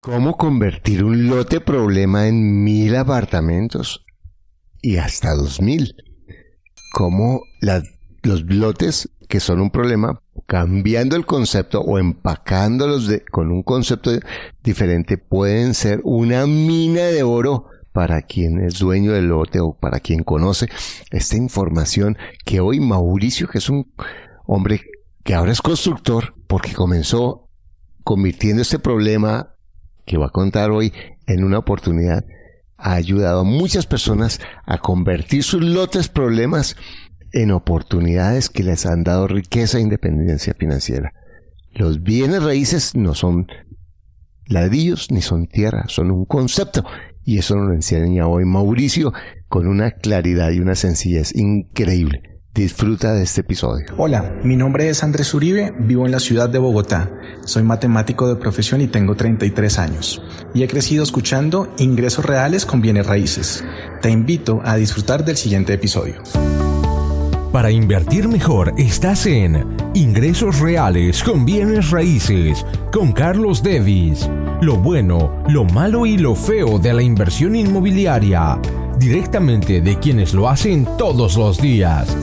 ¿Cómo convertir un lote problema en 1.000 apartamentos y hasta 2.000? ¿Cómo los lotes que son un problema, cambiando el concepto o empacándolos con un concepto diferente, pueden ser una mina de oro para quien es dueño del lote o para quien conoce esta información que hoy Mauricio, que es un hombre que ahora es constructor, porque comenzó convirtiendo este problema que va a contar hoy en una oportunidad, ha ayudado a muchas personas a convertir sus lotes problemas en oportunidades que les han dado riqueza e independencia financiera. Los bienes raíces no son ladrillos ni son tierra, son un concepto, y eso nos lo enseña hoy Mauricio con una claridad y una sencillez increíble. Disfruta de este episodio. Hola, mi nombre es Andrés Uribe, vivo en la ciudad de Bogotá. Soy matemático de profesión y tengo 33 años. Y he crecido escuchando Ingresos Reales con Bienes Raíces. Te invito a disfrutar del siguiente episodio. Para invertir mejor estás en Ingresos Reales con Bienes Raíces con Carlos Davis. Lo bueno, lo malo y lo feo de la inversión inmobiliaria. Directamente de quienes lo hacen todos los días.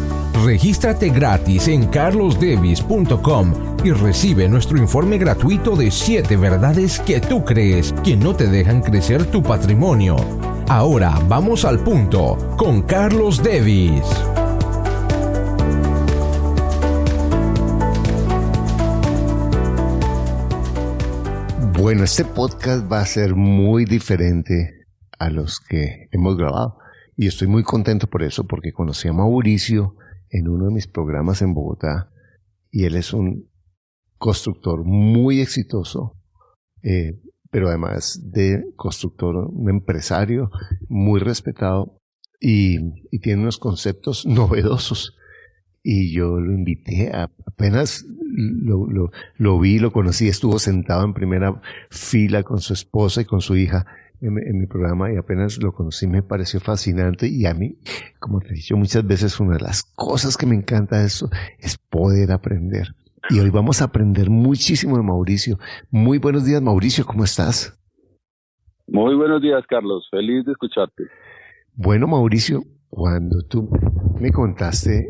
Regístrate gratis en carlosdavis.com y recibe nuestro informe gratuito de 7 verdades que tú crees que no te dejan crecer tu patrimonio. Ahora vamos al punto con Carlos Davis. Bueno, este podcast va a ser muy diferente a los que hemos grabado. Y estoy muy contento por eso, porque conocí a Mauricio en uno de mis programas en Bogotá, y él es un constructor muy exitoso, pero además de constructor, un empresario muy respetado, y tiene unos conceptos novedosos. Y yo lo invité, apenas lo vi, lo conocí, estuvo sentado en primera fila con su esposa y con su hija en mi programa, y apenas lo conocí me pareció fascinante. Y a mí, como te he dicho muchas veces, una de las cosas que me encanta de esto es poder aprender. Y hoy vamos a aprender muchísimo de Mauricio. Muy buenos días, Mauricio, ¿cómo estás? Muy buenos días, Carlos, feliz de escucharte. Bueno, Mauricio, cuando tú me contaste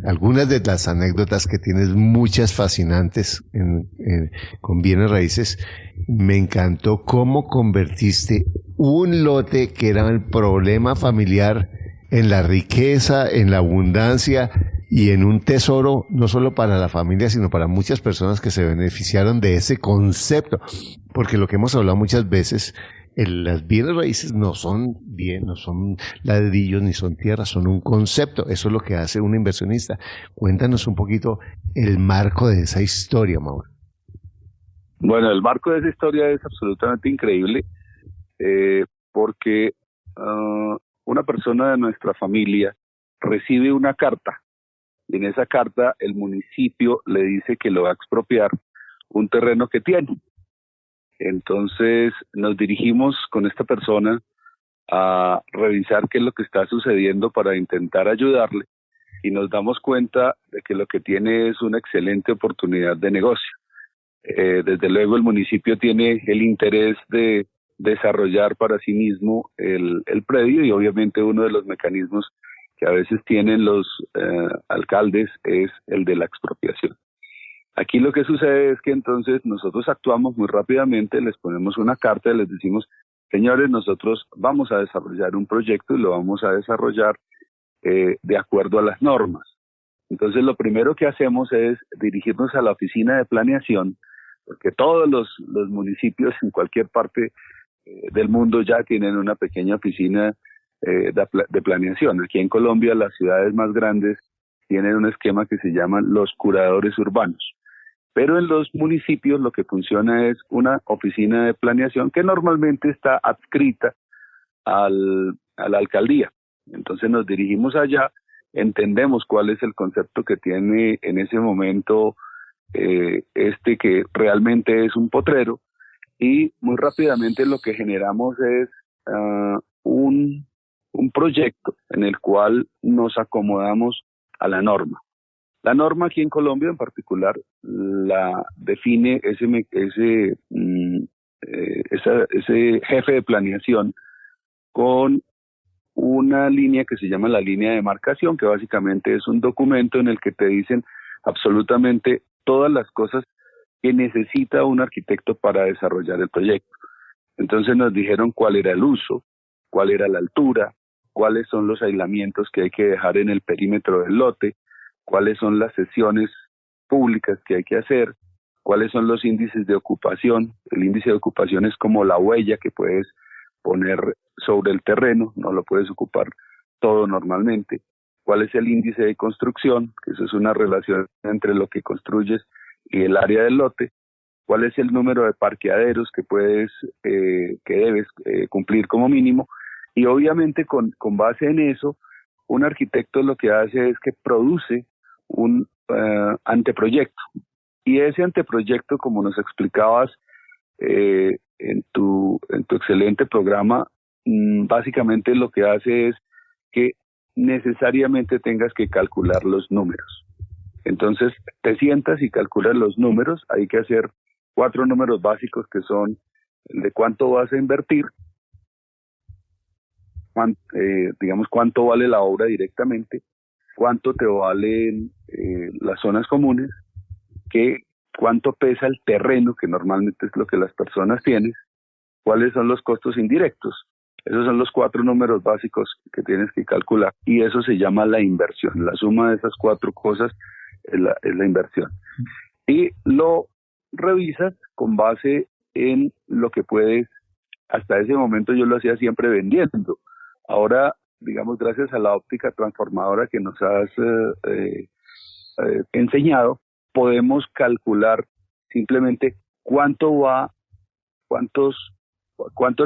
algunas de las anécdotas que tienes, muchas fascinantes con bienes raíces, me encantó cómo convertiste un lote que era el problema familiar en la riqueza, en la abundancia y en un tesoro, no solo para la familia, sino para muchas personas que se beneficiaron de ese concepto. Porque lo que hemos hablado muchas veces, las bienes raíces no son ladrillos ni son tierra, son un concepto. Eso es lo que hace un inversionista. Cuéntanos un poquito el marco de esa historia, Mauro. Bueno, el marco de esa historia es absolutamente increíble, porque una persona de nuestra familia recibe una carta, y en esa carta el municipio le dice que lo va a expropiar un terreno que tiene. Entonces nos dirigimos con esta persona a revisar qué es lo que está sucediendo para intentar ayudarle, y nos damos cuenta de que lo que tiene es una excelente oportunidad de negocio. Desde luego el municipio tiene el interés de desarrollar para sí mismo el predio, y obviamente uno de los mecanismos que a veces tienen los alcaldes es el de la expropiación. Aquí lo que sucede es que entonces nosotros actuamos muy rápidamente, les ponemos una carta y les decimos: señores, nosotros vamos a desarrollar un proyecto y lo vamos a desarrollar de acuerdo a las normas. Entonces lo primero que hacemos es dirigirnos a la oficina de planeación, porque todos los municipios en cualquier parte del mundo ya tienen una pequeña oficina de planeación. Aquí en Colombia las ciudades más grandes tienen un esquema que se llaman los curadores urbanos. Pero en los municipios lo que funciona es una oficina de planeación que normalmente está adscrita a la alcaldía. Entonces nos dirigimos allá, entendemos cuál es el concepto que tiene en ese momento que realmente es un potrero, y muy rápidamente lo que generamos es un proyecto en el cual nos acomodamos a la norma. La norma aquí en Colombia en particular la define ese jefe de planeación con una línea que se llama la línea de demarcación, que básicamente es un documento en el que te dicen absolutamente todas las cosas que necesita un arquitecto para desarrollar el proyecto. Entonces nos dijeron cuál era el uso, cuál era la altura, cuáles son los aislamientos que hay que dejar en el perímetro del lote, cuáles son las sesiones públicas que hay que hacer, cuáles son los índices de ocupación. El índice de ocupación es como la huella que puedes poner sobre el terreno, no lo puedes ocupar todo normalmente. ¿Cuál es el índice de construcción? Que eso es una relación entre lo que construyes y el área del lote. ¿Cuál es el número de parqueaderos que debes cumplir como mínimo? Y obviamente con base en eso, un arquitecto lo que hace es que produce un anteproyecto. Y ese anteproyecto, como nos explicabas en tu excelente programa, básicamente lo que hace es que necesariamente tengas que calcular los números. Entonces te sientas y calculas los números. Hay que hacer 4 números básicos que son el de cuánto vas a invertir, cuánto vale la obra directamente, cuánto te valen las zonas comunes, cuánto pesa el terreno, que normalmente es lo que las personas tienen, cuáles son los costos indirectos. Esos son los 4 números básicos que tienes que calcular, y eso se llama la inversión. La suma de esas 4 cosas es la inversión. Y lo revisas con base en lo que puedes. Hasta ese momento yo lo hacía siempre vendiendo. Ahora, digamos, gracias a la óptica transformadora que nos has enseñado, podemos calcular simplemente cuánto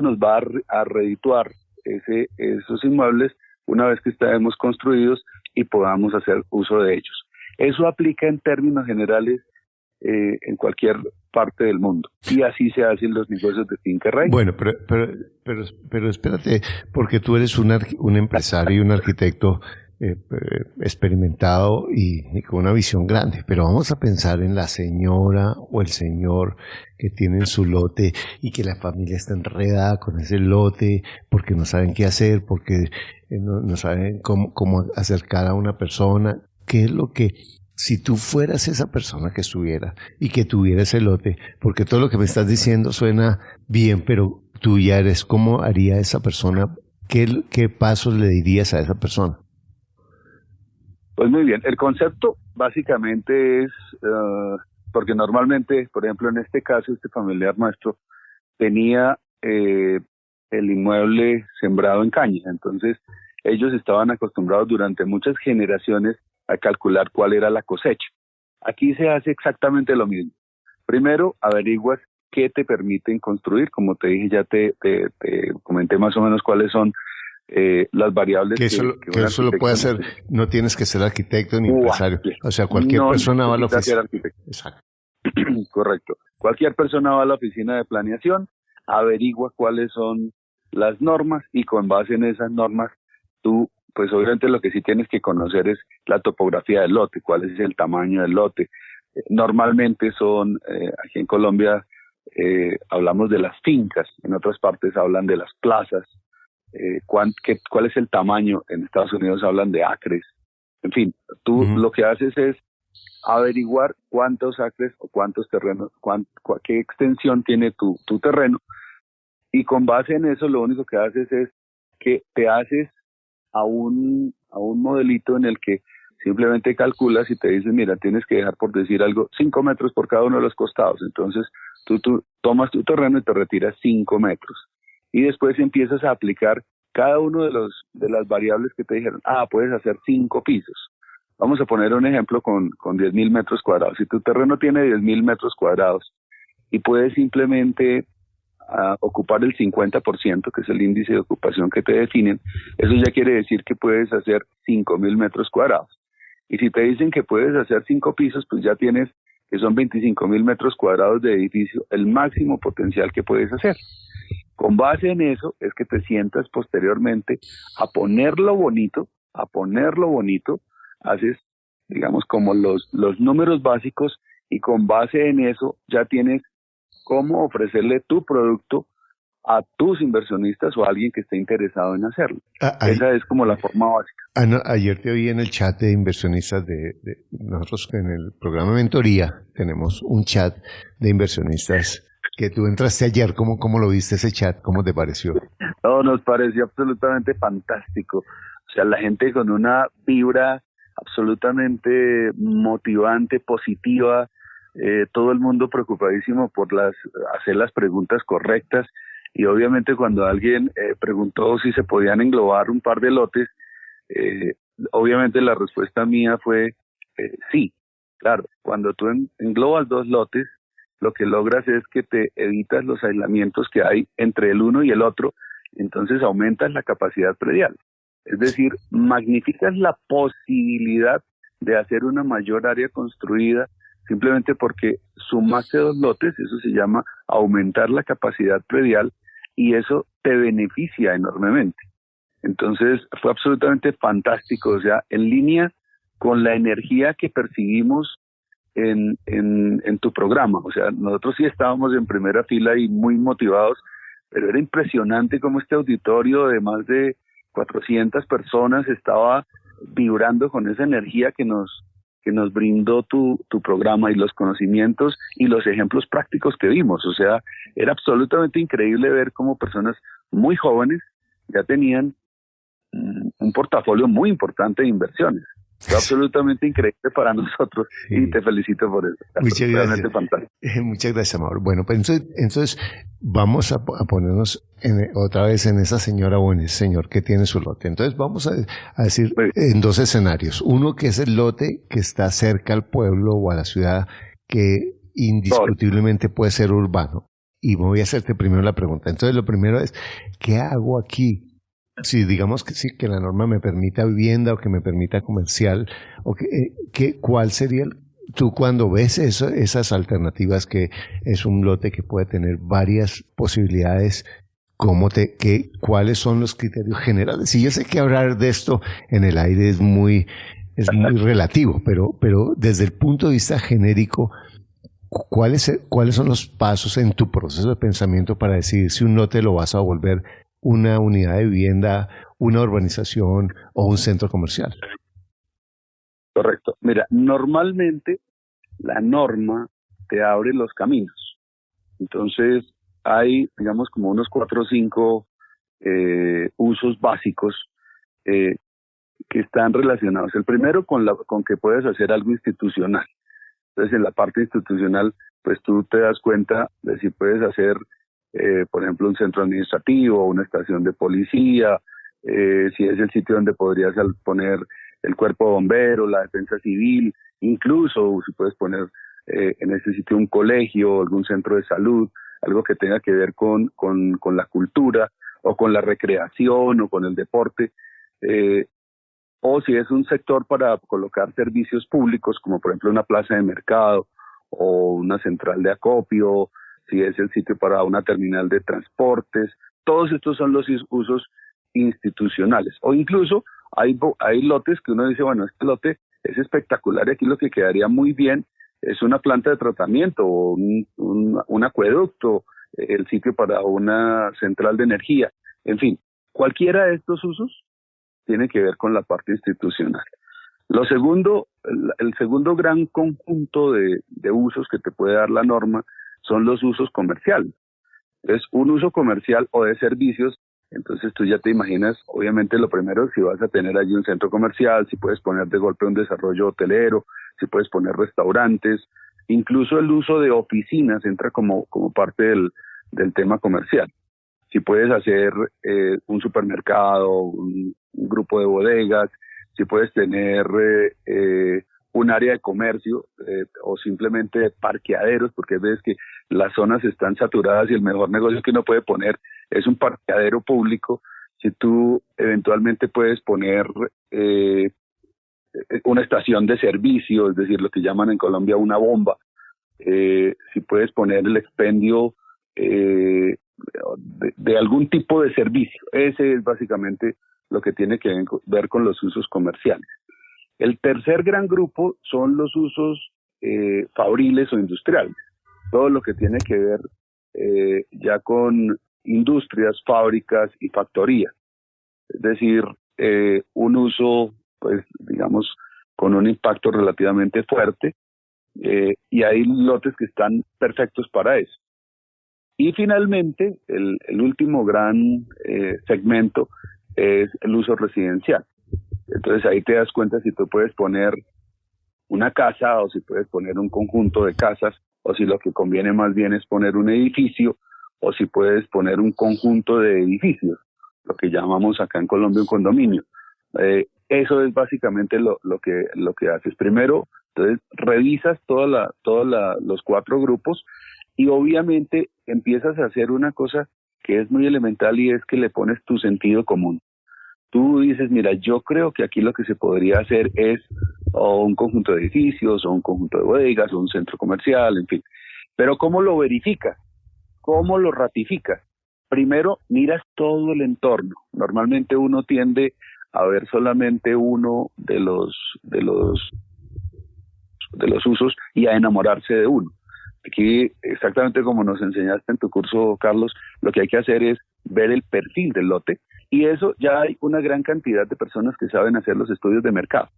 nos va a redituar esos inmuebles una vez que estemos construidos y podamos hacer uso de ellos. Eso aplica en términos generales en cualquier parte del mundo, y así se hacen los negocios de finca raíz. Bueno, pero espérate, porque tú eres un empresario y un arquitecto experimentado y con una visión grande, pero vamos a pensar en la señora o el señor que tienen su lote y que la familia está enredada con ese lote porque no saben qué hacer, porque no saben cómo acercar a una persona. ¿Qué es lo que, si tú fueras esa persona que estuviera y que tuviera ese lote, porque todo lo que me estás diciendo suena bien, pero tú ya eres, ¿cómo haría esa persona? ¿Qué pasos le dirías a esa persona? Pues muy bien, el concepto básicamente es, porque normalmente, por ejemplo, en este caso, este familiar nuestro tenía el inmueble sembrado en caña, entonces ellos estaban acostumbrados durante muchas generaciones a calcular cuál era la cosecha. Aquí se hace exactamente lo mismo. Primero, averiguas qué te permiten construir. Como te dije, ya te comenté más o menos cuáles son las variables que eso lo puede hacer. No tienes que ser arquitecto ni empresario. O sea, cualquier persona va a la oficina. Exacto. Correcto. Cualquier persona va a la oficina de planeación, averigua cuáles son las normas, y con base en esas normas tú, pues obviamente lo que sí tienes que conocer es la topografía del lote, cuál es el tamaño del lote. Normalmente son, aquí en Colombia hablamos de las fincas, en otras partes hablan de las plazas, cuál es el tamaño, en Estados Unidos hablan de acres. En fin, tú lo que haces es averiguar cuántos acres o cuántos terrenos, qué extensión tiene tu terreno, y con base en eso lo único que haces es que te haces a un modelito en el que simplemente calculas y te dices, mira, tienes que dejar, por decir algo, 5 metros por cada uno de los costados. Entonces tú tomas tu terreno y te retiras 5 metros. Y después empiezas a aplicar cada uno de las variables que te dijeron. Puedes hacer 5 pisos. Vamos a poner un ejemplo con 10.000 metros cuadrados. Si tu terreno tiene 10.000 metros cuadrados y puedes simplemente ocupar el 50%, que es el índice de ocupación que te definen, eso ya quiere decir que puedes hacer 5.000 metros cuadrados. Y si te dicen que puedes hacer 5 pisos, pues ya tienes que son 25.000 metros cuadrados de edificio, el máximo potencial que puedes hacer. Con base en eso es que te sientas posteriormente a ponerlo bonito, haces, digamos, como los números básicos, y con base en eso ya tienes cómo ofrecerle tu producto a tus inversionistas o a alguien que esté interesado en hacerlo. Esa es como la forma básica. No, ayer te oí en el chat de inversionistas de nosotros en el programa de mentoría tenemos un chat de inversionistas que tú entraste ayer. ¿Cómo lo viste ese chat? ¿Cómo te pareció? No, nos pareció absolutamente fantástico. O sea, la gente con una vibra absolutamente motivante, positiva, todo el mundo preocupadísimo por hacer las preguntas correctas. Y obviamente cuando alguien preguntó si se podían englobar un par de lotes, obviamente la respuesta mía fue sí. Claro, cuando tú englobas 2 lotes, lo que logras es que te evitas los aislamientos que hay entre el uno y el otro, entonces aumentas la capacidad predial. Es decir, magnificas la posibilidad de hacer una mayor área construida simplemente porque sumaste 2 lotes, eso se llama aumentar la capacidad predial, y eso te beneficia enormemente. Entonces fue absolutamente fantástico, o sea, en línea con la energía que percibimos en tu programa. O sea, nosotros sí estábamos en primera fila y muy motivados, pero era impresionante cómo este auditorio de más de 400 personas estaba vibrando con esa energía que nos brindó tu programa y los conocimientos y los ejemplos prácticos que vimos. O sea, era absolutamente increíble ver cómo personas muy jóvenes ya tenían un portafolio muy importante de inversiones. Fue absolutamente increíble para nosotros, sí. Y te felicito por eso. Muchas gracias. Fantástico. Muchas gracias, Mauro. Bueno, pues entonces vamos a ponernos otra vez en esa señora o en ese señor que tiene su lote. Entonces vamos a decir en 2 escenarios. Uno que es el lote que está cerca al pueblo o a la ciudad, que indiscutiblemente puede ser urbano. Y voy a hacerte primero la pregunta. Entonces lo primero es, ¿qué hago aquí? Si digamos que sí, que la norma me permita vivienda o que me permita comercial, o ¿cuál sería tú cuando ves esas alternativas, que es un lote que puede tener varias posibilidades? ¿Cuáles son los criterios generales? Y yo sé que hablar de esto en el aire es muy relativo, pero desde el punto de vista genérico, ¿cuáles son los pasos en tu proceso de pensamiento para decidir si un lote lo vas a volver una unidad de vivienda, una urbanización o un centro comercial? Correcto. Mira, normalmente la norma te abre los caminos. Entonces hay, digamos, como unos 4 o 5 usos básicos que están relacionados. El primero con que puedes hacer algo institucional. Entonces en la parte institucional, pues tú te das cuenta de si puedes hacer por ejemplo, un centro administrativo, una estación de policía, si es el sitio donde podrías poner el cuerpo de bomberos, la defensa civil, incluso si puedes poner en ese sitio un colegio, algún centro de salud, algo que tenga que ver con la cultura o con la recreación o con el deporte, o si es un sector para colocar servicios públicos, como por ejemplo una plaza de mercado o una central de acopio, si es el sitio para una terminal de transportes. Todos estos son los usos institucionales. O incluso hay lotes que uno dice, bueno, este lote es espectacular y aquí lo que quedaría muy bien es una planta de tratamiento o un acueducto, el sitio para una central de energía. En fin, cualquiera de estos usos tiene que ver con la parte institucional. El segundo gran conjunto de usos que te puede dar la norma son los usos comerciales. Entonces, un uso comercial o de servicios, entonces tú ya te imaginas, obviamente lo primero, si vas a tener allí un centro comercial, si puedes poner de golpe un desarrollo hotelero, si puedes poner restaurantes, incluso el uso de oficinas entra como parte del tema comercial. Si puedes hacer un supermercado, un grupo de bodegas, si puedes tener un área de comercio o simplemente parqueaderos, porque ves que las zonas están saturadas y el mejor negocio que uno puede poner es un parqueadero público. Si tú eventualmente puedes poner una estación de servicio, es decir, lo que llaman en Colombia una bomba, si puedes poner el expendio de algún tipo de servicio. Ese es básicamente lo que tiene que ver con los usos comerciales. El tercer gran grupo son los usos fabriles o industriales. Todo lo que tiene que ver ya con industrias, fábricas y factorías. Es decir, un uso, pues, digamos, con un impacto relativamente fuerte, y hay lotes que están perfectos para eso. Y finalmente, el último gran segmento es el uso residencial. Entonces ahí te das cuenta si tú puedes poner una casa o si puedes poner un conjunto de casas, o si lo que conviene más bien es poner un edificio, o si puedes poner un conjunto de edificios, lo que llamamos acá en Colombia un condominio. Eso es básicamente lo que haces. Primero, entonces revisas los 4 grupos y obviamente empiezas a hacer una cosa que es muy elemental, y es que le pones tu sentido común. Tú dices, mira, yo creo que aquí lo que se podría hacer es o un conjunto de edificios, o un conjunto de bodegas, o un centro comercial, en fin. Pero ¿cómo lo verificas? ¿Cómo lo ratificas? Primero, miras todo el entorno. Normalmente uno tiende a ver solamente uno de los usos y a enamorarse de uno. Aquí, exactamente como nos enseñaste en tu curso, Carlos, lo que hay que hacer es ver el perfil del lote, y eso ya hay una gran cantidad de personas que saben hacer los estudios de mercado.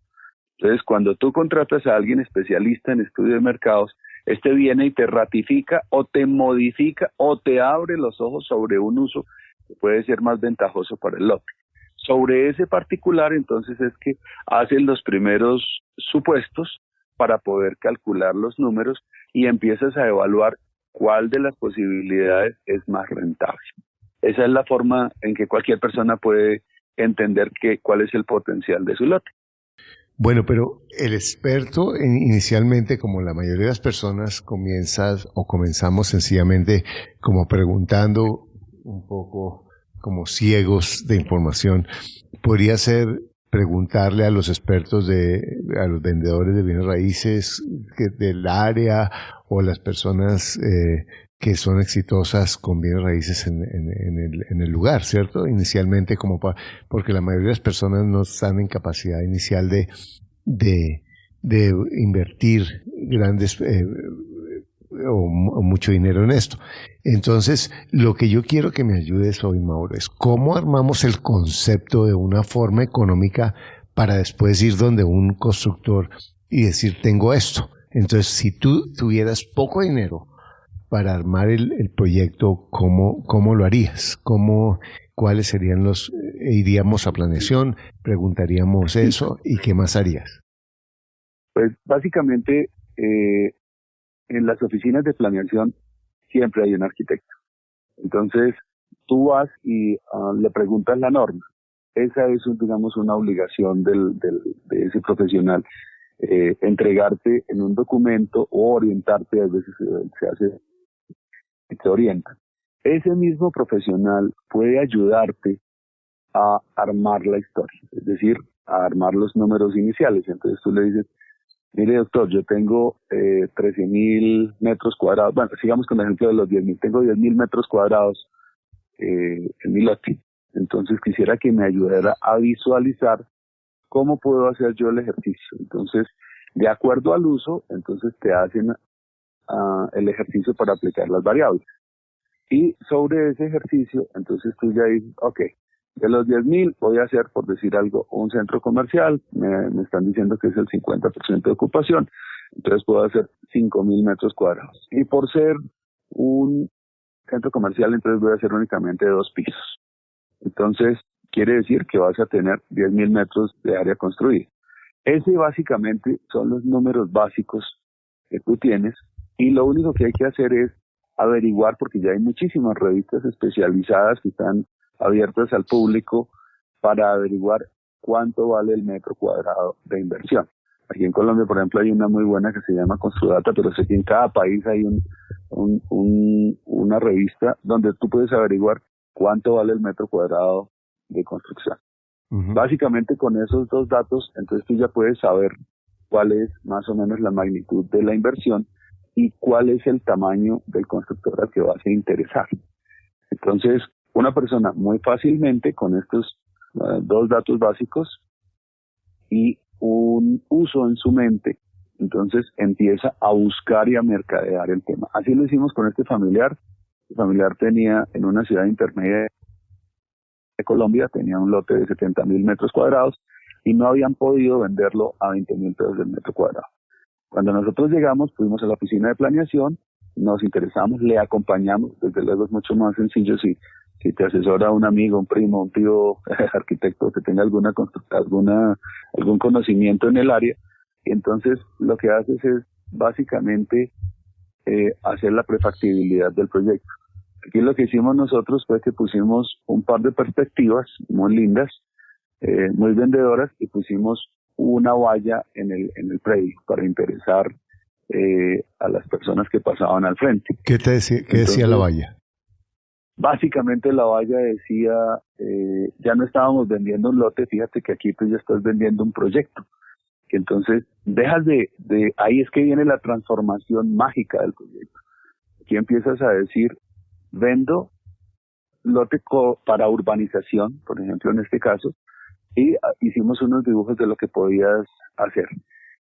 Entonces, cuando tú contratas a alguien especialista en estudio de mercados, este viene y te ratifica o te modifica o te abre los ojos sobre un uso que puede ser más ventajoso para el lote. Sobre ese particular, entonces, es que hacen los primeros supuestos para poder calcular los números y empiezas a evaluar cuál de las posibilidades es más rentable. Esa es la forma en que cualquier persona puede entender cuál es el potencial de su lote. Bueno, pero el experto inicialmente, como la mayoría de las personas, comenzamos sencillamente como preguntando, un poco como ciegos de información. Podría ser preguntarle a los expertos, a los vendedores de bienes raíces del área, o las personas que son exitosas con bienes raíces en el lugar, ¿cierto? Inicialmente, porque la mayoría de las personas no están en capacidad inicial de invertir grandes o mucho dinero en esto. Entonces, lo que yo quiero que me ayudes hoy, Mauro, es cómo armamos el concepto de una forma económica para después ir donde un constructor y decir, tengo esto. Entonces, si tú tuvieras poco dinero para armar el proyecto, ¿cómo lo harías? ¿Cuáles serían iríamos a planeación, preguntaríamos eso, y qué más harías? Pues básicamente, en las oficinas de planeación siempre hay un arquitecto. Entonces, tú vas y le preguntas la norma. Esa es, digamos, una obligación de ese profesional. Entregarte en un documento o orientarte, a veces se hace, te orienta. Ese mismo profesional puede ayudarte a armar la historia, es decir, a armar los números iniciales. Entonces tú le dices, mire, doctor, yo tengo 13.000 metros cuadrados. Bueno, sigamos con el ejemplo de los 10.000. Tengo 10.000 metros cuadrados en mi lote. Entonces quisiera que me ayudara a visualizar cómo puedo hacer yo el ejercicio. Entonces, de acuerdo al uso, entonces te hacen el ejercicio para aplicar las variables. Y sobre ese ejercicio, entonces tú ya dices, ok, de los 10.000 voy a hacer, por decir algo, un centro comercial. Me están diciendo que es el 50% de ocupación. Entonces puedo hacer 5.000 metros cuadrados. Y por ser un centro comercial, entonces voy a hacer únicamente 2 pisos. Entonces, quiere decir que vas a tener 10.000 metros de área construida. Ese básicamente son los números básicos que tú tienes, y lo único que hay que hacer es averiguar, porque ya hay muchísimas revistas especializadas que están abiertas al público para averiguar cuánto vale el metro cuadrado de inversión. Aquí en Colombia, por ejemplo, hay una muy buena que se llama Construdata, pero sé que en cada país hay una revista donde tú puedes averiguar cuánto vale el metro cuadrado de construcción. Uh-huh. Básicamente con esos 2 datos, entonces tú ya puedes saber cuál es más o menos la magnitud de la inversión y cuál es el tamaño del constructor al que vas a interesar. Entonces, una persona muy fácilmente con estos 2 datos básicos y un uso en su mente, entonces empieza a buscar y a mercadear el tema. Así lo hicimos con este familiar. Mi familiar tenía en una ciudad intermedia de Colombia, tenía un lote de 70.000 metros cuadrados y no habían podido venderlo a 20.000 pesos el metro cuadrado. Cuando nosotros llegamos, fuimos a la oficina de planeación, nos interesamos, le acompañamos, desde luego es mucho más sencillo si te asesora un amigo, un primo, un tío arquitecto que tenga algún conocimiento en el área. Y entonces lo que haces es básicamente hacer la prefactibilidad del proyecto. Aquí lo que hicimos nosotros fue que pusimos un par de perspectivas muy lindas, muy vendedoras, y pusimos una valla en el predio para interesar a las personas que pasaban al frente. ¿Qué decía la valla? Básicamente la valla decía, ya no estábamos vendiendo un lote, fíjate que aquí tú ya estás vendiendo un proyecto. Que entonces dejas ahí es que viene la transformación mágica del proyecto. Aquí empiezas a decir, vendo lote para urbanización, por ejemplo en este caso, y hicimos unos dibujos de lo que podías hacer.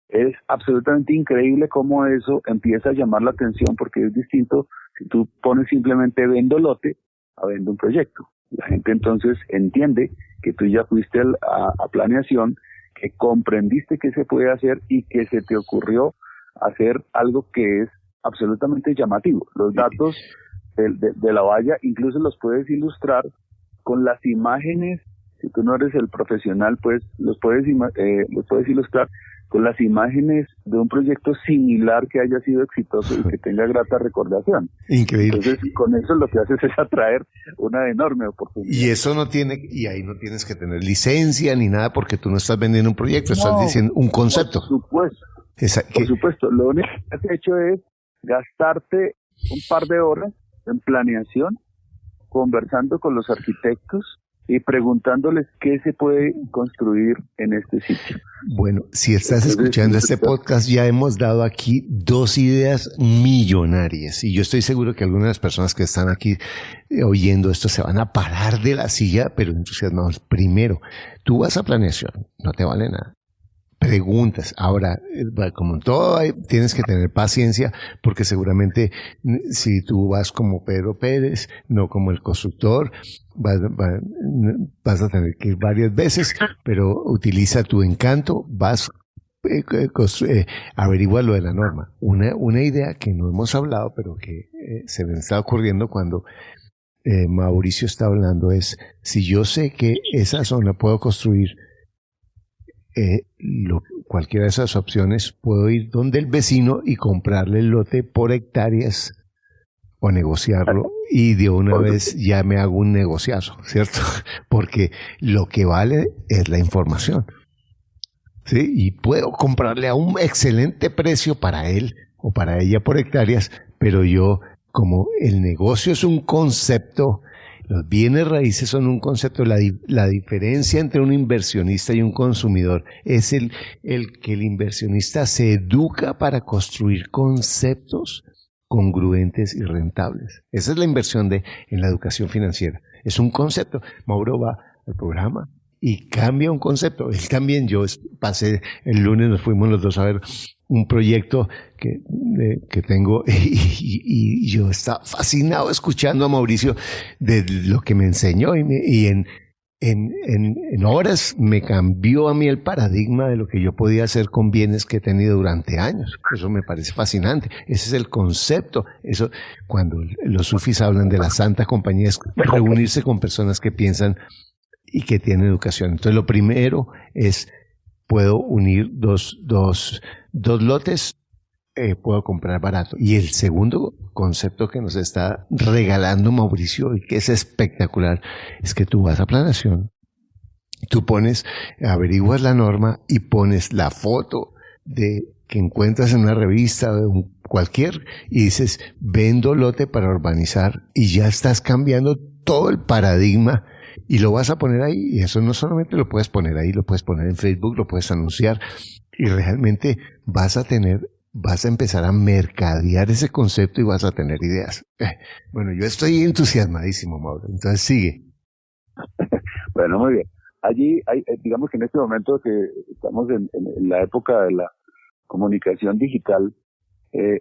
Es absolutamente increíble cómo eso empieza a llamar la atención, porque es distinto si tú pones simplemente vendo lote a vendo un proyecto. La gente entonces entiende que tú ya fuiste a planeación, que comprendiste que se puede hacer y que se te ocurrió hacer algo que es absolutamente llamativo. Los datos de la valla incluso los puedes ilustrar con las imágenes. Si tú no eres el profesional, pues los puedes ilustrar con las imágenes de un proyecto similar que haya sido exitoso y que tenga grata recordación. Increíble. Entonces, con eso lo que haces es atraer una enorme oportunidad. Y ahí no tienes que tener licencia ni nada, porque tú no estás vendiendo un proyecto, estás diciendo un concepto. Por supuesto. Por supuesto. Lo único que has hecho es gastarte un par de horas en planeación, conversando con los arquitectos y preguntándoles qué se puede construir en este sitio. Bueno, si estás escuchando este podcast, ya hemos dado aquí 2 ideas millonarias, y yo estoy seguro que algunas de las personas que están aquí oyendo esto se van a parar de la silla, pero entusiasmados. Primero, tú vas a planeación, no te vale nada. Preguntas. Ahora, como en todo, tienes que tener paciencia, porque seguramente si tú vas como Pedro Pérez, no como el constructor, vas a tener que ir varias veces, pero utiliza tu encanto, averigua lo de la norma. Una idea que no hemos hablado, pero que se me está ocurriendo cuando Mauricio está hablando es, si yo sé que esa zona puedo construir cualquiera de esas opciones, puedo ir donde el vecino y comprarle el lote por hectáreas o negociarlo, y de una vez ya me hago un negociazo, ¿cierto? Porque lo que vale es la información, ¿sí? Y puedo comprarle a un excelente precio para él o para ella por hectáreas, pero yo, como el negocio es un concepto, los bienes raíces son un concepto, la diferencia entre un inversionista y un consumidor es el que el inversionista se educa para construir conceptos congruentes y rentables. Esa es la inversión en la educación financiera. Es un concepto. Mauro va al programa y cambia un concepto. Él también, el lunes nos fuimos los dos a ver un proyecto que tengo y yo estaba fascinado escuchando a Mauricio de lo que me enseñó y en horas me cambió a mí el paradigma de lo que yo podía hacer con bienes que he tenido durante años. Eso me parece fascinante. Ese es el concepto. Eso, cuando los sufis hablan de la santa compañía, es reunirse con personas que piensan y que tienen educación. Entonces, lo primero es, puedo unir dos lotes, puedo comprar barato. Y el segundo concepto que nos está regalando Mauricio, y que es espectacular, es que tú vas a planeación, tú averiguas la norma y pones la foto que encuentras en una revista de cualquier, y dices, vendo lote para urbanizar, y ya estás cambiando todo el paradigma. Y lo vas a poner ahí, y eso no solamente lo puedes poner ahí, lo puedes poner en Facebook, lo puedes anunciar, y realmente vas a empezar a mercadear ese concepto y vas a tener ideas. Bueno, yo estoy entusiasmadísimo, Mauro, entonces sigue. Bueno, muy bien. Allí digamos que en este momento que estamos en la época de la comunicación digital,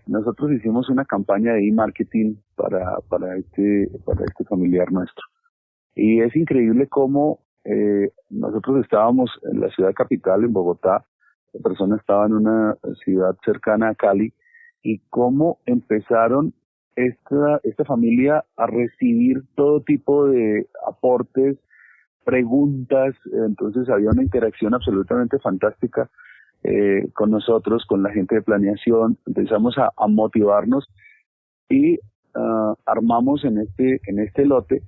nosotros hicimos una campaña de e-marketing para este familiar nuestro. Y es increíble cómo nosotros estábamos en la ciudad capital, en Bogotá, la persona estaba en una ciudad cercana a Cali, y cómo empezaron esta familia a recibir todo tipo de aportes, preguntas. Entonces había una interacción absolutamente fantástica con nosotros, con la gente de planeación. Empezamos a motivarnos y armamos en este lote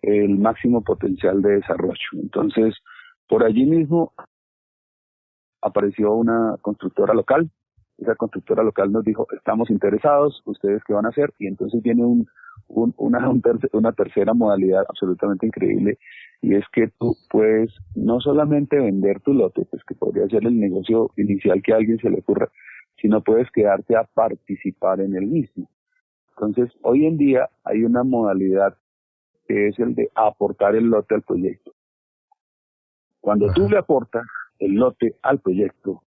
el máximo potencial de desarrollo. Entonces, por allí mismo apareció una constructora local. Esa constructora local nos dijo: estamos interesados, ¿ustedes qué van a hacer? Y entonces viene una tercera modalidad absolutamente increíble, y es que tú puedes no solamente vender tu lote, pues que podría ser el negocio inicial que a alguien se le ocurra, sino puedes quedarte a participar en el mismo. Entonces, hoy en día hay una modalidad que es el de aportar el lote al proyecto. Cuando tú le aportas el lote al proyecto,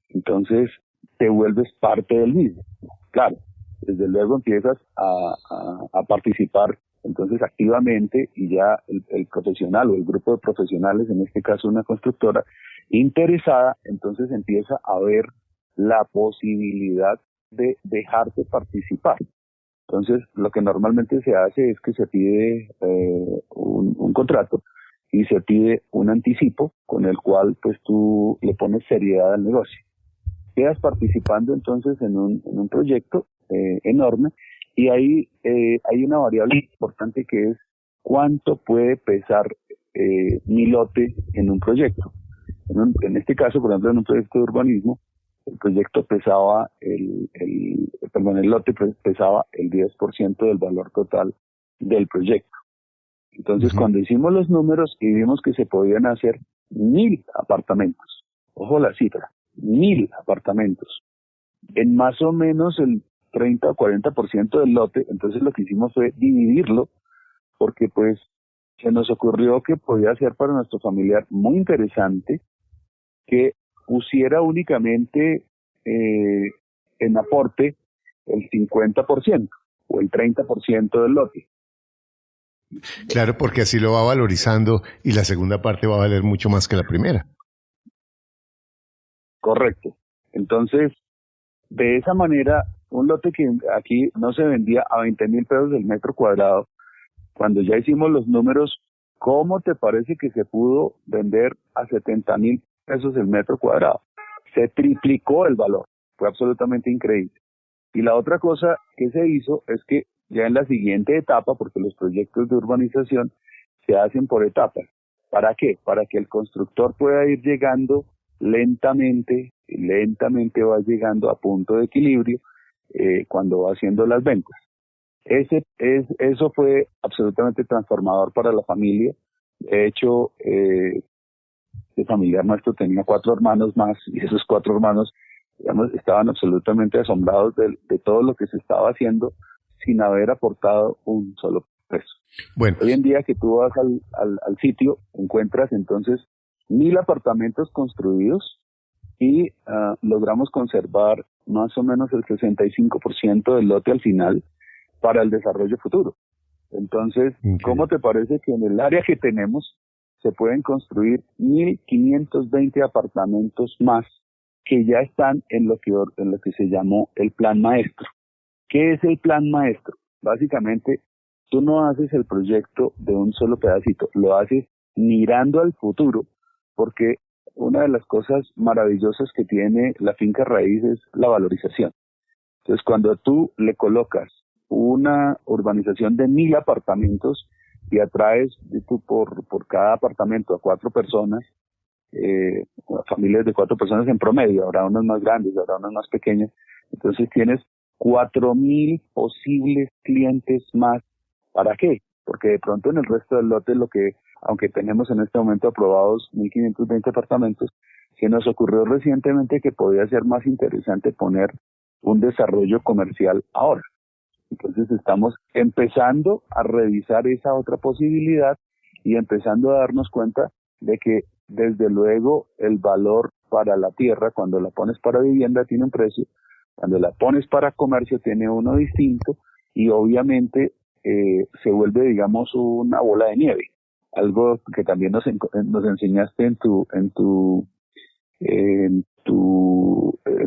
entonces te vuelves parte del mismo. Claro, desde luego empiezas a participar entonces activamente, y ya el profesional o el grupo de profesionales, en este caso una constructora interesada, entonces empieza a ver la posibilidad de dejarte participar. Entonces, lo que normalmente se hace es que se pide un contrato y se pide un anticipo con el cual pues tú le pones seriedad al negocio. Quedas participando entonces en un proyecto enorme, y ahí hay una variable importante, que es cuánto puede pesar mi lote en un proyecto. En este caso, por ejemplo, en un proyecto de urbanismo, el proyecto pesaba el lote pesaba el 10% del valor total del proyecto. Entonces, cuando hicimos los números y vimos que se podían hacer 1,000 apartamentos, ojo la cifra, 1,000 apartamentos, en más o menos el 30 o 40% del lote, entonces lo que hicimos fue dividirlo, porque pues se nos ocurrió que podía ser para nuestro familiar muy interesante que pusiera únicamente en aporte el 50% o el 30% del lote. Claro, porque así lo va valorizando y la segunda parte va a valer mucho más que la primera. Correcto. Entonces, de esa manera, un lote que aquí no se vendía a 20,000 pesos el metro cuadrado, cuando ya hicimos los números, ¿cómo te parece que se pudo vender a 70,000 pesos el metro cuadrado? Se triplicó el valor. Fue absolutamente increíble. Y la otra cosa que se hizo es que ya en la siguiente etapa, porque los proyectos de urbanización se hacen por etapas. ¿Para qué? Para que el constructor pueda ir llegando lentamente va llegando a punto de equilibrio cuando va haciendo las ventas. Eso fue absolutamente transformador para la familia. De hecho, el familiar nuestro tenía 4 hermanos más, y esos 4 hermanos, digamos, estaban absolutamente asombrados de todo lo que se estaba haciendo sin haber aportado un solo peso. Bueno. Hoy en día que tú vas al sitio, encuentras entonces 1,000 apartamentos construidos, y logramos conservar más o menos el 65% del lote al final para el desarrollo futuro. Entonces, ¿cómo te parece que en el área que tenemos se pueden construir 1,520 apartamentos más que ya están en lo que se llamó el plan maestro? ¿Qué es el plan maestro? Básicamente, tú no haces el proyecto de un solo pedacito, lo haces mirando al futuro, porque una de las cosas maravillosas que tiene la finca raíz es la valorización. Entonces, cuando tú le colocas una urbanización de 1,000 apartamentos y atraes tú por cada apartamento a 4 personas, familias de 4 personas en promedio, habrá unos más grandes, habrá unos más pequeños, entonces tienes 4,000 posibles clientes más. ¿Para qué? Porque de pronto en el resto del lote, aunque tenemos en este momento aprobados 1,520 apartamentos, se nos ocurrió recientemente que podía ser más interesante poner un desarrollo comercial ahora. Entonces estamos empezando a revisar esa otra posibilidad y empezando a darnos cuenta de que desde luego el valor para la tierra, cuando la pones para vivienda, tiene un precio, Cuando la pones para comercio tiene uno distinto y obviamente se vuelve, digamos, una bola de nieve. Algo que también nos enseñaste en tu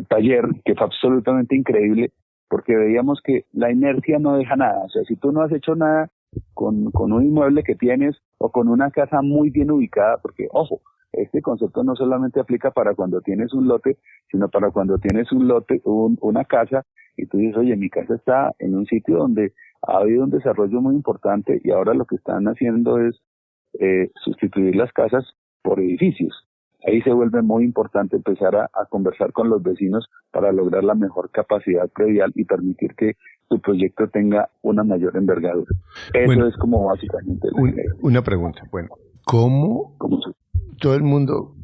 taller, que fue absolutamente increíble, porque veíamos que la inercia no deja nada. O sea, si tú no has hecho nada con un inmueble que tienes o con una casa muy bien ubicada, porque, ojo, este concepto no solamente aplica para cuando tienes un lote, sino para cuando tienes un lote, una casa, y tú dices, oye, mi casa está en un sitio donde ha habido un desarrollo muy importante y ahora lo que están haciendo es sustituir las casas por edificios. Ahí se vuelve muy importante empezar a conversar con los vecinos para lograr la mejor capacidad predial y permitir que tu proyecto tenga una mayor envergadura. Eso es como básicamente una pregunta. Bueno, ¿cómo todo el mundo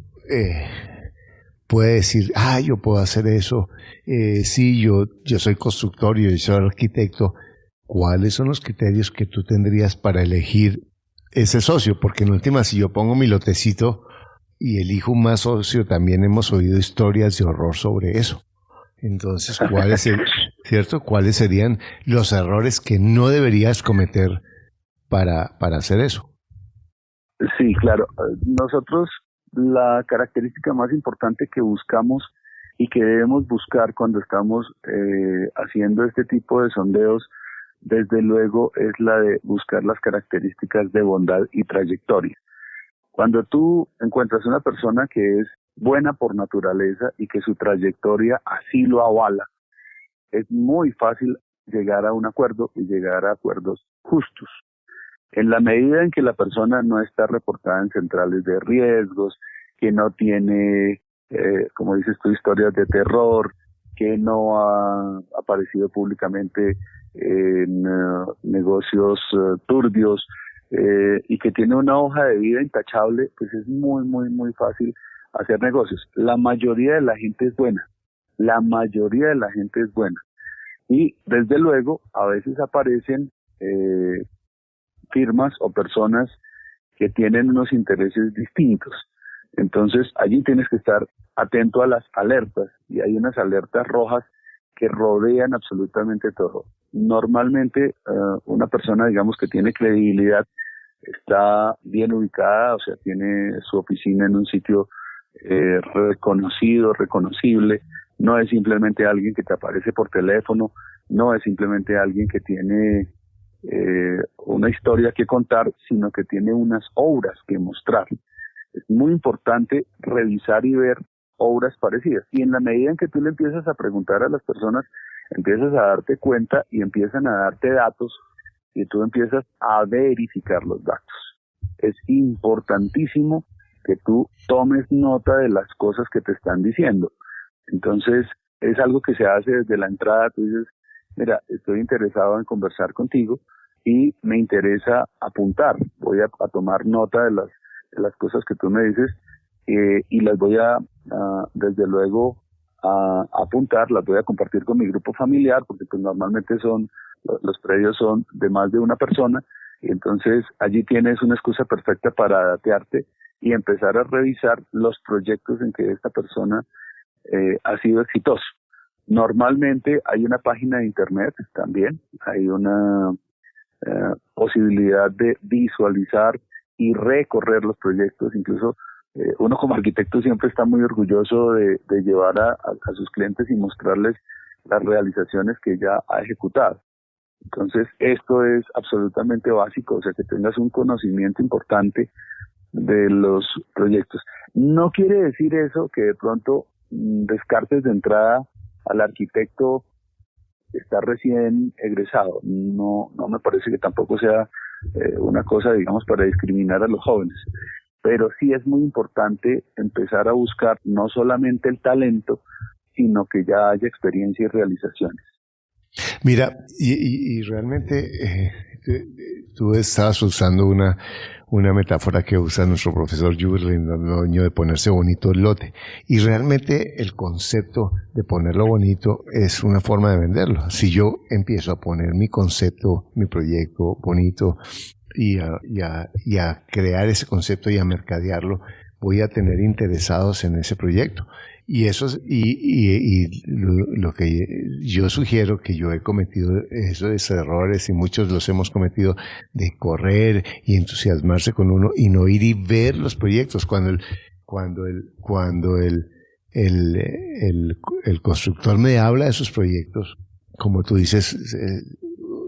puede decir, yo puedo hacer eso? Sí, yo soy constructor, yo soy arquitecto. ¿Cuáles son los criterios que tú tendrías para elegir ese socio? Porque en última, si yo pongo mi lotecito y elijo un más socio, también hemos oído historias de horror sobre eso. Entonces, ¿cuáles serían los errores que no deberías cometer para hacer eso? Sí, claro. Nosotros, la característica más importante que buscamos y que debemos buscar cuando estamos haciendo este tipo de sondeos, desde luego, es la de buscar las características de bondad y trayectoria. Cuando tú encuentras una persona que es buena por naturaleza y que su trayectoria así lo avala, es muy fácil llegar a un acuerdo y llegar a acuerdos justos. En la medida en que la persona no está reportada en centrales de riesgos, que no tiene, como dices tú, historias de terror, que no ha aparecido públicamente en negocios turbios, y que tiene una hoja de vida intachable, pues es muy, muy, muy fácil hacer negocios. La mayoría de la gente es buena. Y desde luego, a veces aparecen firmas o personas que tienen unos intereses distintos. Entonces, allí tienes que estar atento a las alertas, y hay unas alertas rojas que rodean absolutamente todo. Normalmente, una persona, digamos, que tiene credibilidad, está bien ubicada, o sea, tiene su oficina en un sitio reconocido, reconocible. No es simplemente alguien que te aparece por teléfono, no es simplemente alguien que tiene una historia que contar, sino que tiene unas obras que mostrar. Es muy importante revisar y ver obras parecidas. Y en la medida en que tú le empiezas a preguntar a las personas, empiezas a darte cuenta y empiezan a darte datos y tú empiezas a verificar los datos. Es importantísimo que tú tomes nota de las cosas que te están diciendo. Entonces, es algo que se hace desde la entrada. Tú dices, mira, estoy interesado en conversar contigo y me interesa apuntar. Voy a tomar nota de las cosas que tú me dices y las voy a desde luego, a apuntar, las voy a compartir con mi grupo familiar, porque pues normalmente los predios son de más de una persona, y entonces allí tienes una excusa perfecta para datearte y empezar a revisar los proyectos en que esta persona ha sido exitoso. Normalmente hay una página de internet también, hay una posibilidad de visualizar y recorrer los proyectos. Incluso uno como arquitecto siempre está muy orgulloso de llevar a sus clientes y mostrarles las realizaciones que ya ha ejecutado. Entonces, esto es absolutamente básico, o sea, que tengas un conocimiento importante de los proyectos. No quiere decir eso que de pronto descartes de entrada al arquitecto que está recién egresado. No me parece que tampoco sea una cosa, digamos, para discriminar a los jóvenes. Pero sí es muy importante empezar a buscar no solamente el talento, sino que ya haya experiencia y realizaciones. Mira, y realmente tú estabas usando una metáfora que usa nuestro profesor Jules Londoño de ponerse bonito el lote. Y realmente el concepto de ponerlo bonito es una forma de venderlo. Si yo empiezo a poner mi concepto, mi proyecto bonito y a crear ese concepto y a mercadearlo, voy a tener interesados en ese proyecto. Y eso y lo que yo sugiero, que yo he cometido esos errores y muchos los hemos cometido, de correr y entusiasmarse con uno y no ir y ver los proyectos cuando el constructor me habla de sus proyectos. Como tú dices,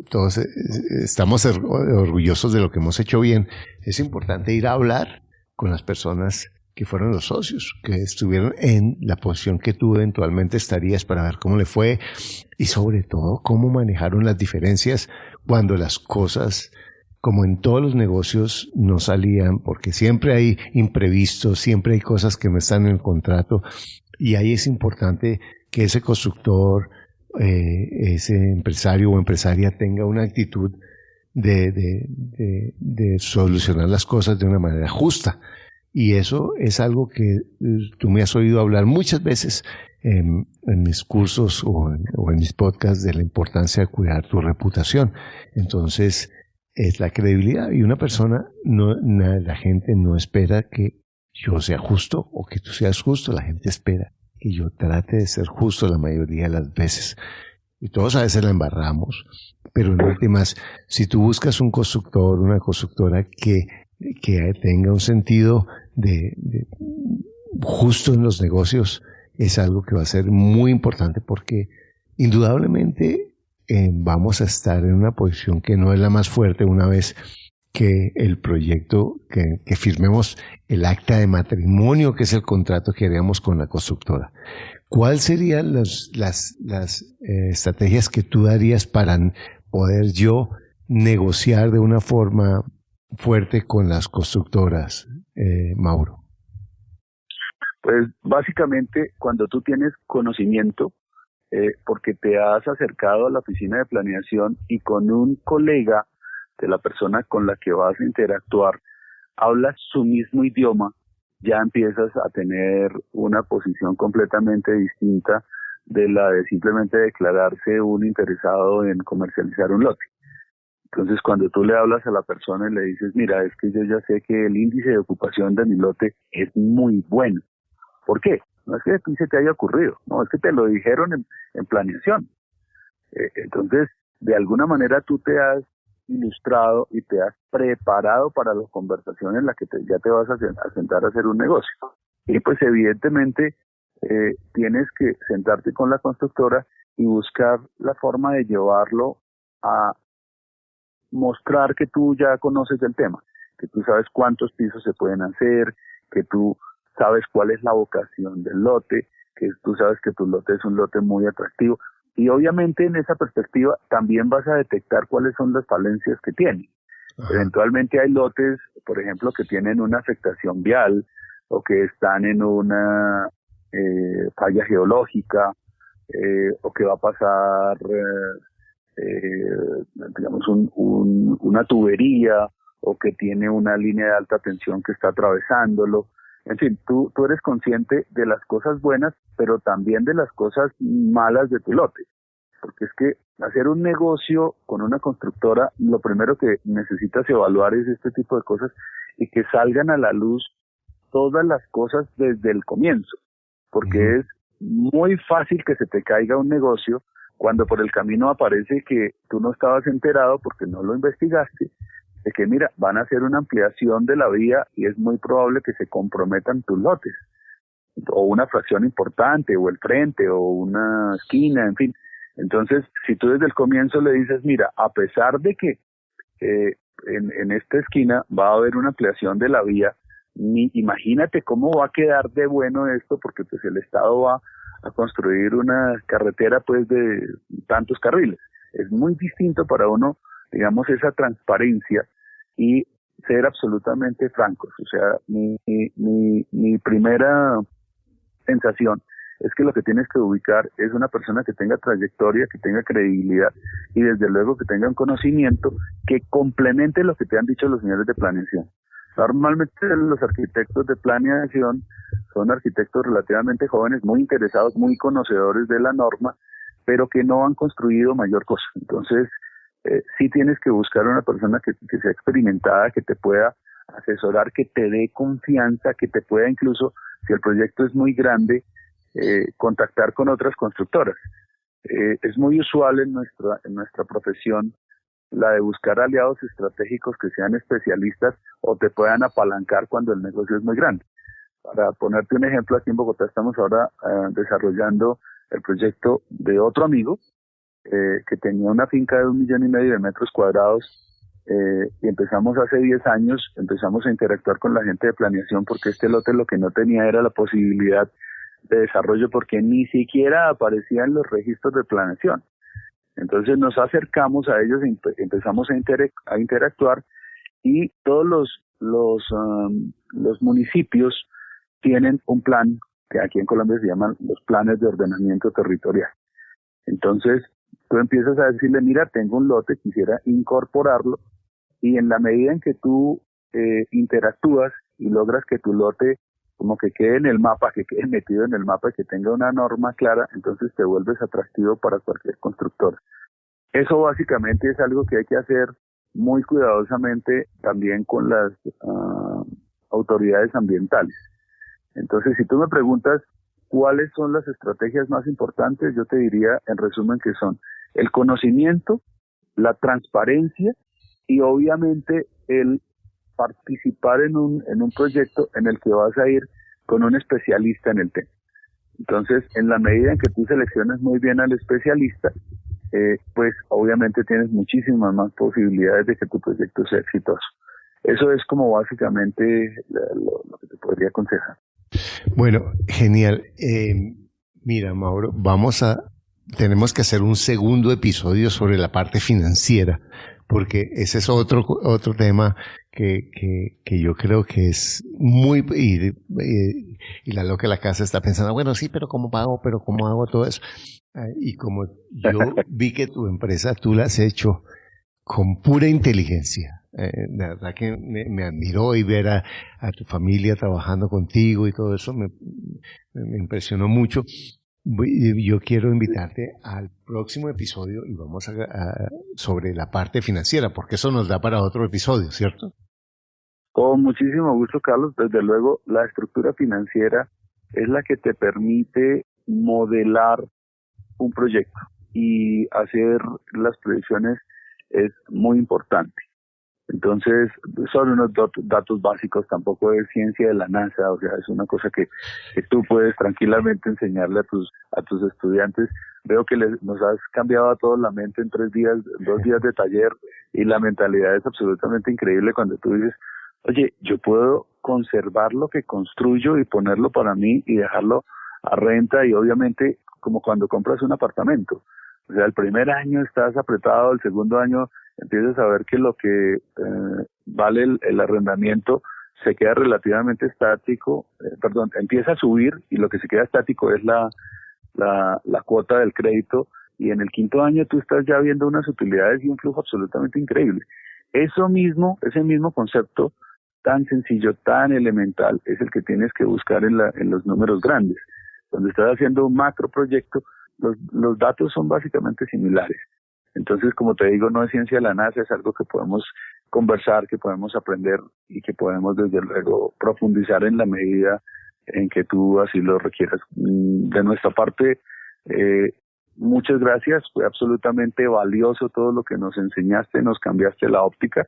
todos estamos orgullosos de lo que hemos hecho bien. Es importante ir a hablar con las personas que fueron los socios, que estuvieron en la posición que tú eventualmente estarías, para ver cómo le fue y sobre todo cómo manejaron las diferencias cuando las cosas, como en todos los negocios, no salían, porque siempre hay imprevistos, siempre hay cosas que no están en el contrato, y ahí es importante que ese constructor, ese empresario o empresaria tenga una actitud de solucionar las cosas de una manera justa. Y eso es algo que tú me has oído hablar muchas veces en mis cursos o en mis podcasts, de la importancia de cuidar tu reputación. Entonces, es la credibilidad. Y una persona, la gente no espera que yo sea justo o que tú seas justo. La gente espera que yo trate de ser justo la mayoría de las veces. Y todos a veces la embarramos. Pero en últimas, si tú buscas un constructor, una constructora que tenga un sentido de justo en los negocios, es algo que va a ser muy importante, porque indudablemente vamos a estar en una posición que no es la más fuerte una vez que el proyecto, que firmemos el acta de matrimonio, que es el contrato que haríamos con la constructora. ¿Cuáles serían las estrategias que tú darías para poder yo negociar de una forma fuerte con las constructoras, Mauro? Pues básicamente cuando tú tienes conocimiento, porque te has acercado a la oficina de planeación y con un colega de la persona con la que vas a interactuar hablas su mismo idioma, ya empiezas a tener una posición completamente distinta de la de simplemente declararse un interesado en comercializar un lote. Entonces, cuando tú le hablas a la persona y le dices, mira, es que yo ya sé que el índice de ocupación de mi lote es muy bueno. ¿Por qué? No es que a ti se te haya ocurrido, no, es que te lo dijeron en planeación. Entonces, de alguna manera tú te has ilustrado y te has preparado para la conversación en la que ya te vas a sentar a hacer un negocio. Y pues evidentemente tienes que sentarte con la constructora y buscar la forma de llevarlo a mostrar que tú ya conoces el tema, que tú sabes cuántos pisos se pueden hacer, que tú sabes cuál es la vocación del lote, que tú sabes que tu lote es un lote muy atractivo. Y obviamente en esa perspectiva también vas a detectar cuáles son las falencias que tiene. Ajá. Eventualmente hay lotes, por ejemplo, que tienen una afectación vial o que están en una falla geológica o que va a pasar digamos una tubería o que tiene una línea de alta tensión que está atravesándolo. En fin, tú eres consciente de las cosas buenas, pero también de las cosas malas de tu lote. Porque es que hacer un negocio con una constructora, lo primero que necesitas evaluar es este tipo de cosas y que salgan a la luz todas las cosas desde el comienzo. Porque es muy fácil que se te caiga un negocio cuando por el camino aparece que tú no estabas enterado porque no lo investigaste, de que mira, van a hacer una ampliación de la vía y es muy probable que se comprometan tus lotes, o una fracción importante, o el frente, o una esquina, en fin. Entonces, si tú desde el comienzo le dices, mira, a pesar de que en esta esquina va a haber una ampliación de la vía, imagínate cómo va a quedar de bueno esto, porque pues el Estado va a construir una carretera pues de tantos carriles. Es muy distinto para uno, digamos, esa transparencia y ser absolutamente francos. O sea, mi primera sensación es que lo que tienes que ubicar es una persona que tenga trayectoria, que tenga credibilidad y desde luego que tenga un conocimiento que complemente lo que te han dicho los señores de planeación. Normalmente los arquitectos de planeación son arquitectos relativamente jóvenes, muy interesados, muy conocedores de la norma, pero que no han construido mayor cosa. Entonces, sí tienes que buscar una persona que sea experimentada, que te pueda asesorar, que te dé confianza, que te pueda incluso, si el proyecto es muy grande, contactar con otras constructoras. Es muy usual en nuestra profesión la de buscar aliados estratégicos que sean especialistas o te puedan apalancar cuando el negocio es muy grande. Para ponerte un ejemplo, aquí en Bogotá estamos ahora desarrollando el proyecto de otro amigo que tenía una finca de 1,5 millones de metros cuadrados y empezamos hace 10 años, empezamos a interactuar con la gente de planeación porque este lote lo que no tenía era la posibilidad de desarrollo porque ni siquiera aparecía en los registros de planeación. Entonces nos acercamos a ellos e empezamos a interactuar y todos los municipios tienen un plan que aquí en Colombia se llaman los planes de ordenamiento territorial. Entonces tú empiezas a decirle, mira, tengo un lote, quisiera incorporarlo, y en la medida en que tú interactúas y logras que tu lote como que quede en el mapa, que quede metido en el mapa y que tenga una norma clara, entonces te vuelves atractivo para cualquier constructor. Eso básicamente es algo que hay que hacer muy cuidadosamente también con las autoridades ambientales. Entonces, si tú me preguntas cuáles son las estrategias más importantes, yo te diría en resumen que son el conocimiento, la transparencia y obviamente el participar en un proyecto en el que vas a ir con un especialista en el tema. Entonces, en la medida en que tú selecciones muy bien al especialista, pues obviamente tienes muchísimas más posibilidades de que tu proyecto sea exitoso. Eso es como básicamente lo que te podría aconsejar. Bueno, genial. Mira, Mauro, tenemos que hacer un segundo episodio sobre la parte financiera, porque ese es otro tema que yo creo que es muy... Y la loca de la casa está pensando, bueno, sí, pero ¿cómo pago? ¿Pero cómo hago todo eso? Y como yo vi que tu empresa, tú la has hecho con pura inteligencia. La verdad que me admiró y ver a tu familia trabajando contigo y todo eso me impresionó mucho. Yo quiero invitarte al próximo episodio y vamos sobre la parte financiera, porque eso nos da para otro episodio, ¿cierto? Con muchísimo gusto, Carlos. Desde luego, la estructura financiera es la que te permite modelar un proyecto y hacer las predicciones es muy importante. Entonces, son unos datos básicos, tampoco es ciencia de la NASA, o sea, es una cosa que tú puedes tranquilamente enseñarle a tus estudiantes. Veo que nos has cambiado a todos la mente en 2 días de taller, y la mentalidad es absolutamente increíble cuando tú dices, oye, yo puedo conservar lo que construyo y ponerlo para mí y dejarlo a renta, y obviamente como cuando compras un apartamento. O sea, el primer año estás apretado, el segundo año empiezas a ver que lo que vale el arrendamiento se queda relativamente estático, empieza a subir, y lo que se queda estático es la cuota del crédito, y en el 5.º año tú estás ya viendo unas utilidades y un flujo absolutamente increíble. Ese mismo concepto tan sencillo, tan elemental, es el que tienes que buscar en los números grandes. Cuando estás haciendo un macro proyecto, los datos son básicamente similares. Entonces, como te digo, no es ciencia de la NASA, es algo que podemos conversar, que podemos aprender y que podemos desde luego profundizar en la medida en que tú así lo requieras. De nuestra parte, muchas gracias, fue absolutamente valioso todo lo que nos enseñaste, nos cambiaste la óptica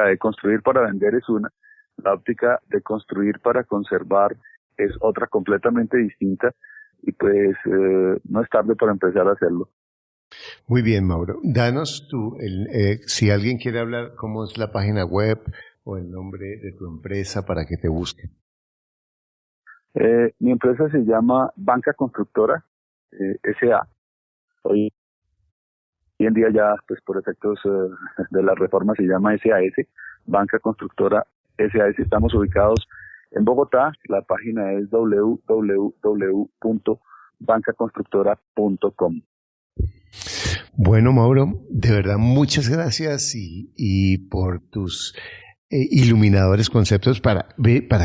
de construir para vender es una, la óptica de construir para conservar es otra completamente distinta, y pues no es tarde para empezar a hacerlo. Muy bien, Mauro. Danos si alguien quiere hablar, cómo es la página web o el nombre de tu empresa para que te busquen. Mi empresa se llama Banca Constructora S.A. Hoy en día ya, pues por efectos de la reforma, se llama SAS, Banca Constructora SAS. Estamos ubicados en Bogotá. La página es www.bancaconstructora.com. Bueno, Mauro, de verdad muchas gracias y por tus iluminadores conceptos para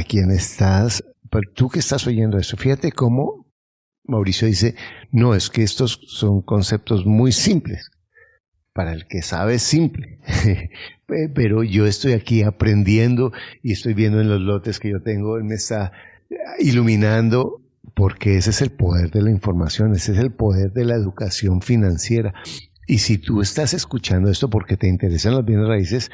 quien estás, para tú que estás oyendo esto. Fíjate cómo Mauricio dice, no, es que estos son conceptos muy simples. Para el que sabe es simple, pero yo estoy aquí aprendiendo y estoy viendo en los lotes que yo tengo, él me está iluminando porque ese es el poder de la información, ese es el poder de la educación financiera. Y si tú estás escuchando esto porque te interesan los bienes raíces,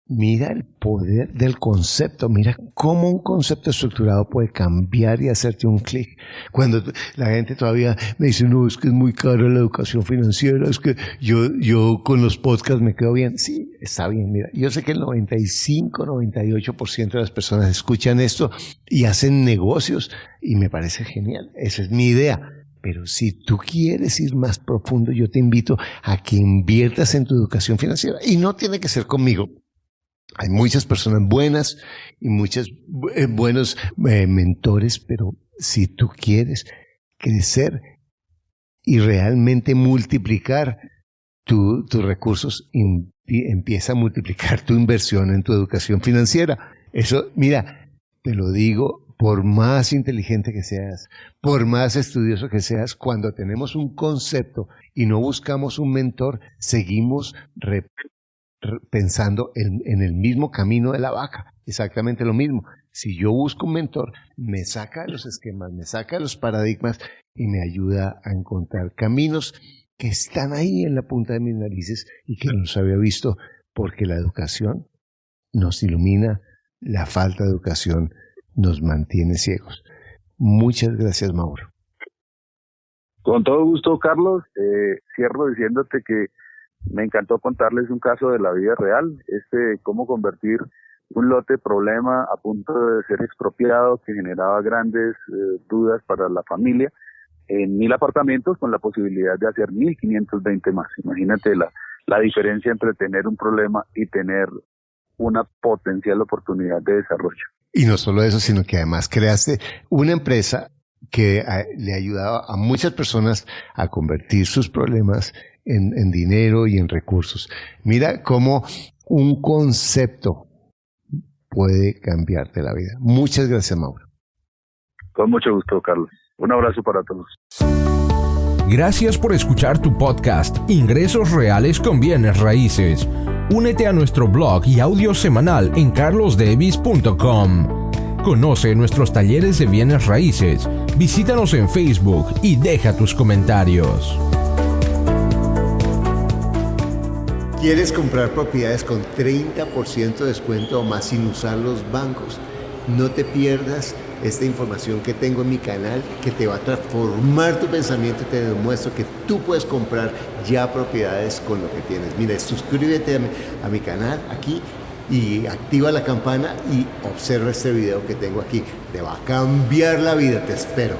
mira el poder del concepto, mira cómo un concepto estructurado puede cambiar y hacerte un clic. Cuando la gente todavía me dice, no, es que es muy cara la educación financiera, es que yo con los podcasts me quedo bien. Sí, está bien, mira, yo sé que el 95-98% de las personas escuchan esto y hacen negocios y me parece genial, esa es mi idea. Pero si tú quieres ir más profundo, yo te invito a que inviertas en tu educación financiera y no tiene que ser conmigo. Hay muchas personas buenas y muchos buenos mentores, pero si tú quieres crecer y realmente multiplicar tus recursos, empieza a multiplicar tu inversión en tu educación financiera. Eso, mira, te lo digo, por más inteligente que seas, por más estudioso que seas, cuando tenemos un concepto y no buscamos un mentor, seguimos pensando en el mismo camino de la vaca, exactamente lo mismo. Si yo busco un mentor, me saca de los esquemas, me saca de los paradigmas y me ayuda a encontrar caminos que están ahí en la punta de mis narices y que no los había visto, porque la educación nos ilumina, la falta de educación nos mantiene ciegos. Muchas gracias, Mauro. Con todo gusto, Carlos. Cierro diciéndote que me encantó contarles un caso de la vida real, cómo convertir un lote problema a punto de ser expropiado, que generaba grandes dudas para la familia, en 1.000 apartamentos con la posibilidad de hacer 1.520 más. Imagínate la diferencia entre tener un problema y tener una potencial oportunidad de desarrollo. Y no solo eso, sino que además creaste una empresa que le ayudaba a muchas personas a convertir sus problemas en dinero y en recursos. Mira cómo un concepto puede cambiarte la vida. Muchas gracias, Mauro. Con mucho gusto, Carlos. Un abrazo para todos. Gracias por escuchar tu podcast Ingresos Reales con Bienes Raíces. Únete a nuestro blog y audio semanal en carlosdevis.com. Conoce nuestros talleres de bienes raíces. Visítanos en Facebook y deja tus comentarios. ¿Quieres comprar propiedades con 30% de descuento o más sin usar los bancos? No te pierdas esta información que tengo en mi canal, que te va a transformar tu pensamiento y te demuestro que tú puedes comprar ya propiedades con lo que tienes. Mira, suscríbete a mi canal aquí y activa la campana y observa este video que tengo aquí. Te va a cambiar la vida, te espero.